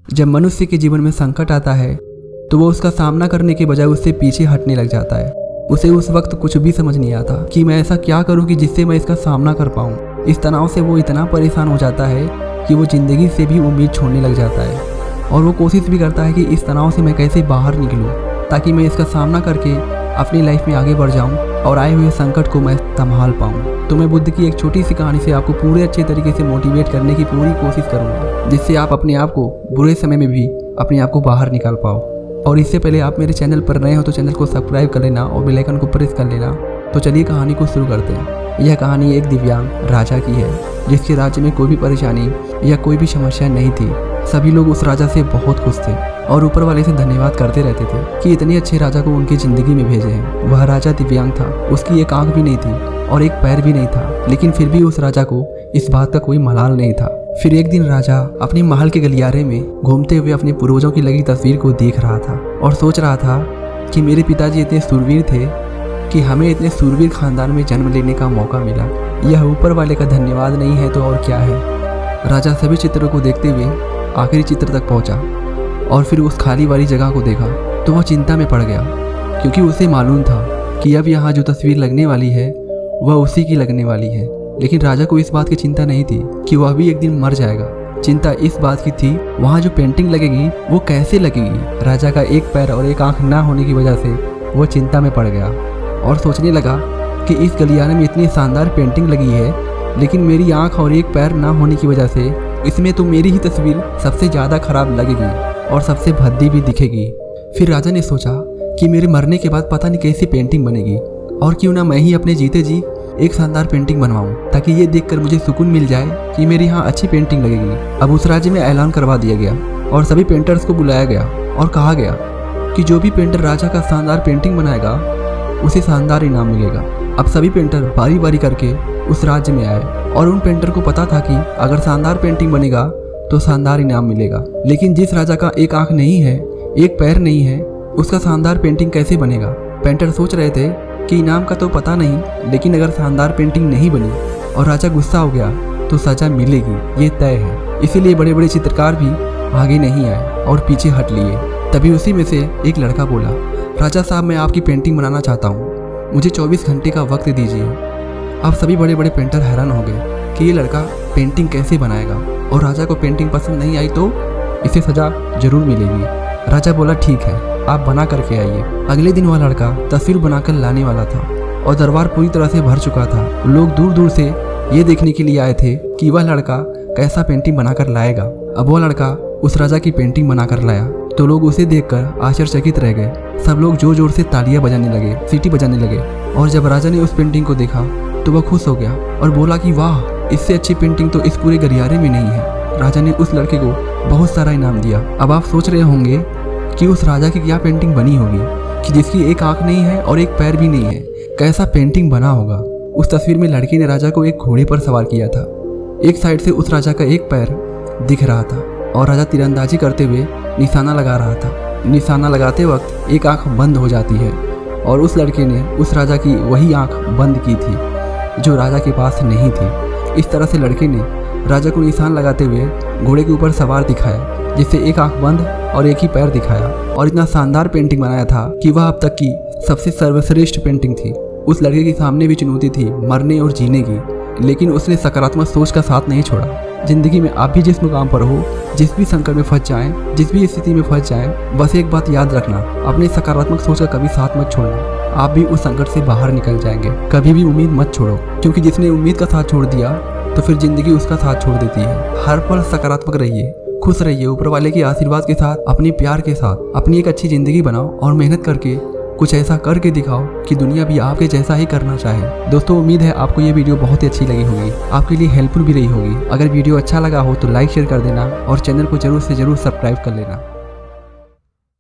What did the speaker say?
जब मनुष्य के जीवन में संकट आता है तो वो उसका सामना करने के बजाय उससे पीछे हटने लग जाता है। उसे उस वक्त कुछ भी समझ नहीं आता कि मैं ऐसा क्या करूं कि जिससे मैं इसका सामना कर पाऊं। इस तनाव से वो इतना परेशान हो जाता है कि वो ज़िंदगी से भी उम्मीद छोड़ने लग जाता है और वो कोशिश भी करता है कि इस तनाव से मैं कैसे बाहर निकलूं ताकि मैं इसका सामना करके अपनी लाइफ में आगे बढ़ जाऊं और आए हुए संकट को मैं संभाल पाऊं। तो मैं बुद्ध की एक छोटी सी कहानी से आपको पूरे अच्छे तरीके से मोटिवेट करने की पूरी कोशिश करूंगा, जिससे आप अपने आप को बुरे समय में भी अपने आप को बाहर निकाल पाओ। और इससे पहले आप मेरे चैनल पर नए हो तो चैनल को सब्सक्राइब कर लेना और बेल आइकन को प्रेस कर लेना। तो चलिए कहानी को शुरू करते हैं। यह कहानी एक दिव्यांग राजा की है जिसके राज्य में कोई भी परेशानी या कोई भी समस्या नहीं थी। सभी लोग उस राजा से बहुत खुश थे और ऊपर वाले से धन्यवाद करते रहते थे कि इतने अच्छे राजा को उनकी ज़िंदगी में भेजे हैं। वह राजा दिव्यांग था, उसकी एक आंख भी नहीं थी और एक पैर भी नहीं था, लेकिन फिर भी उस राजा को इस बात का कोई मलाल नहीं था। फिर एक दिन राजा अपने महल के गलियारे में घूमते हुए अपने पूर्वजों की लगी तस्वीर को देख रहा था और सोच रहा था कि मेरे पिताजी इतने सूरवीर थे कि हमें इतने सूरवीर खानदान में जन्म लेने का मौका मिला। यह ऊपर वाले का धन्यवाद नहीं है तो और क्या है। राजा सभी चित्रों को देखते हुए आखिरी चित्र तक पहुंचा और फिर उस खाली वाली जगह को देखा तो वह चिंता में पड़ गया, क्योंकि उसे मालूम था कि अब यहाँ जो तस्वीर लगने वाली है वह उसी की लगने वाली है। लेकिन राजा को इस बात की चिंता नहीं थी कि वह भी एक दिन मर जाएगा। चिंता इस बात की थी वहाँ जो पेंटिंग लगेगी वो कैसे लगेगी। राजा का एक पैर और एक आंख ना होने की वजह से वो चिंता में पड़ गया और सोचने लगा कि इस गलियारे में इतनी शानदार पेंटिंग लगी है, लेकिन मेरी आंख और एक पैर ना होने की वजह से इसमें तो मेरी ही तस्वीर सबसे ज़्यादा खराब लगेगी और सबसे भद्दी भी दिखेगी। फिर राजा ने सोचा कि मेरे मरने के बाद पता नहीं कैसी पेंटिंग बनेगी और क्यों ना मैं ही अपने जीते जी एक शानदार पेंटिंग बनवाऊं ताकि ये देखकर मुझे सुकून मिल जाए कि मेरे यहाँ अच्छी पेंटिंग लगेगी। अब उस राज्य में ऐलान करवा दिया गया और सभी पेंटर्स को बुलाया गया और कहा गया कि जो भी पेंटर राजा का शानदार पेंटिंग बनाएगा उसे शानदार इनाम मिलेगा। अब सभी पेंटर बारी बारी करके उस राज्य में आए और उन पेंटर को पता था कि अगर शानदार पेंटिंग बनेगा तो शानदार इनाम मिलेगा। लेकिन जिस राजा का एक आंख नहीं है, एक पैर नहीं है, उसका शानदार पेंटिंग कैसे बनेगा। पेंटर सोच रहे थे कि इनाम का तो पता नहीं, लेकिन अगर शानदार पेंटिंग नहीं बनी और राजा गुस्सा हो गया तो सजा मिलेगी, ये तय है। इसीलिए बड़े बड़े चित्रकार भी आगे नहीं आए और पीछे हट लिए। तभी उसी में से एक लड़का बोला, राजा साहब मैं आपकी पेंटिंग बनाना चाहता हूँ, मुझे 24 घंटे का वक्त दीजिए। अब सभी बड़े बड़े पेंटर हैरान हो गए कि ये लड़का पेंटिंग कैसे बनाएगा और राजा को पेंटिंग पसंद नहीं आई तो इसे सजा जरूर मिलेगी। राजा बोला ठीक है, आप बना करके आइए। अगले दिन वह लड़का तस्वीर बनाकर लाने वाला था और दरबार पूरी तरह से भर चुका था। लोग दूर दूर से ये देखने के लिए आए थे कि वह लड़का कैसा पेंटिंग बनाकर लाएगा। अब वह लड़का उस राजा की पेंटिंग बनाकर लाया तो लोग उसे देखकर आश्चर्यचकित रह गए। सब लोग जोर जोर से तालियां बजाने लगे, सीटी बजाने लगे। और जब राजा ने उस पेंटिंग को देखा तो वह खुश हो गया और बोला कि वाह, इससे अच्छी पेंटिंग तो इस पूरे गलियारे में नहीं है। राजा ने उस लड़के को बहुत सारा इनाम दिया। अब आप सोच रहे होंगे कि उस राजा की क्या पेंटिंग बनी होगी कि जिसकी एक आंख नहीं है और एक पैर भी नहीं है, कैसा पेंटिंग बना होगा। उस तस्वीर में लड़के ने राजा को एक घोड़े पर सवार किया था। एक साइड से उस राजा का एक पैर दिख रहा था और राजा तीरंदाजी करते हुए निशाना लगा रहा था। निशाना लगाते वक्त एक आंख बंद हो जाती है और उस लड़के ने उस राजा की वही आंख बंद की थी जो राजा के पास नहीं थी। इस तरह से लड़के ने राजा को निशान लगाते हुए घोड़े के ऊपर सवार दिखाया, जिससे एक आंख बंद और एक ही पैर दिखाया और इतना शानदार पेंटिंग बनाया था कि वह अब तक की सबसे सर्वश्रेष्ठ पेंटिंग थी। उस लड़के के सामने भी चुनौती थी मरने और जीने की, लेकिन उसने सकारात्मक सोच का साथ नहीं छोड़ा। जिंदगी में आप भी जिस मुकाम पर हो, जिस भी संकट में फंस जाएं, जिस भी स्थिति में फंस जाएं, बस एक बात याद रखना, अपने सकारात्मक सोच का कभी साथ मत छोड़ना। आप भी उस संकट से बाहर निकल जाएंगे। कभी भी उम्मीद मत छोड़ो, क्योंकि जिसने उम्मीद का साथ छोड़ दिया तो फिर जिंदगी उसका साथ छोड़ देती है। हर पल सकारात्मक रहिए, खुश रहिए, ऊपर वाले के आशीर्वाद के साथ, अपने प्यार के साथ अपनी एक अच्छी जिंदगी बनाओ और मेहनत करके कुछ ऐसा करके दिखाओ कि दुनिया भी आपके जैसा ही करना चाहे। दोस्तों, उम्मीद है आपको ये वीडियो बहुत ही अच्छी लगी होगी, आपके लिए हेल्पफुल भी रही होगी। अगर वीडियो अच्छा लगा हो तो लाइक शेयर कर देना और चैनल को जरूर से जरूर सब्सक्राइब कर लेना।